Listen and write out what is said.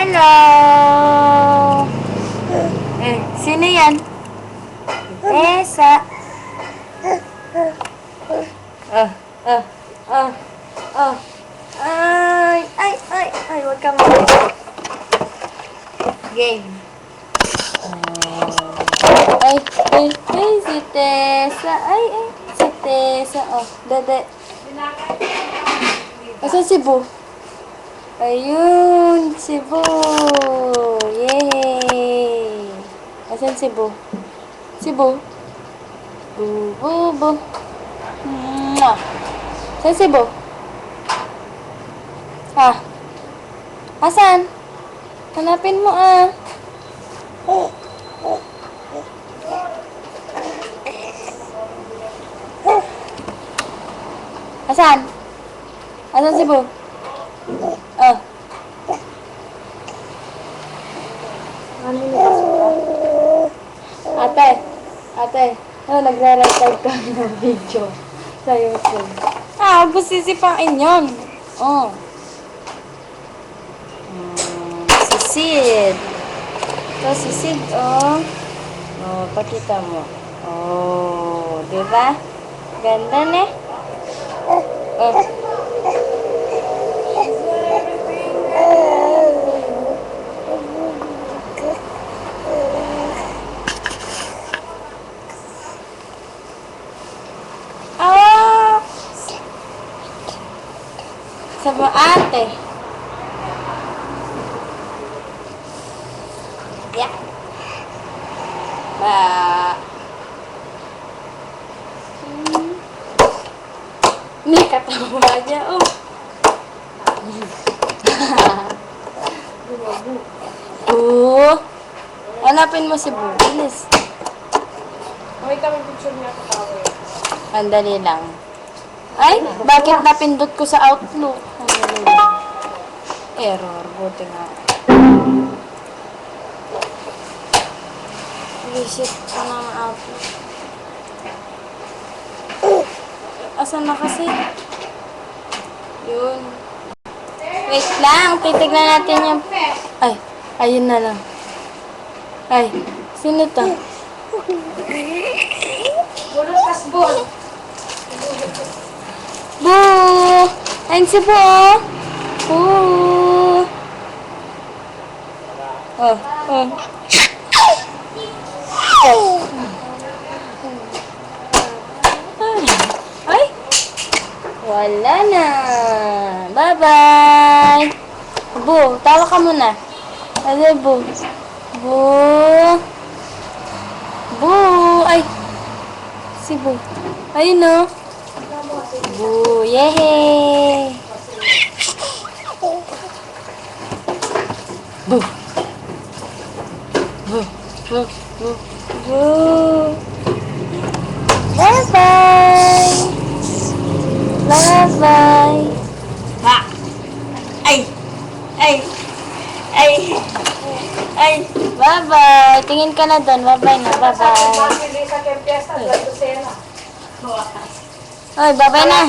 Hello! Sino yan? Tessa. Oh, oh, oh, oh. Ay, huwag ka mag- Game. Si Tessa. Si Tessa. Oh, dede. Asan si Bo? Ayun, si Bo. Yay! Asan si Bo? Si Bo? Bo. Mwah! Asan si Bo? Asan? Hanapin mo Asan? Asan si Bo? Ate, nagre-record ka ng video sa YouTube. Huwag mo sisipain yun. Si Sid. Ito si Sid, pakita mo. Diba? Ganda, ne? Sabi ate. Yeah. May katawa niya, Hanapin mo si Bubilis. Wait kami picture niya katawa. Andali lang. Ay, bakit napindot ko sa Outlook? Andali lang. Error, buti nga. Visit ko ng Outlook. Asan na kasi? Yun. Wait lang, titignan natin yung... Ayun na lang. Sino to? Bulos kasbol. Boo! Ayun si Boo! Boo! Ay! Wala na! Bye-bye! Boo, tawa ka muna. Ano, Boo? Boo! Boo! Ay! Si Boo. Ayun, no? Boo! Yehey! Boo! Boo! Boo! Boo! Boo! Bye-bye! Bye-bye! Bye-bye! Tingin ka na doon. Bye-bye na. Bye-bye! Bye-bye na!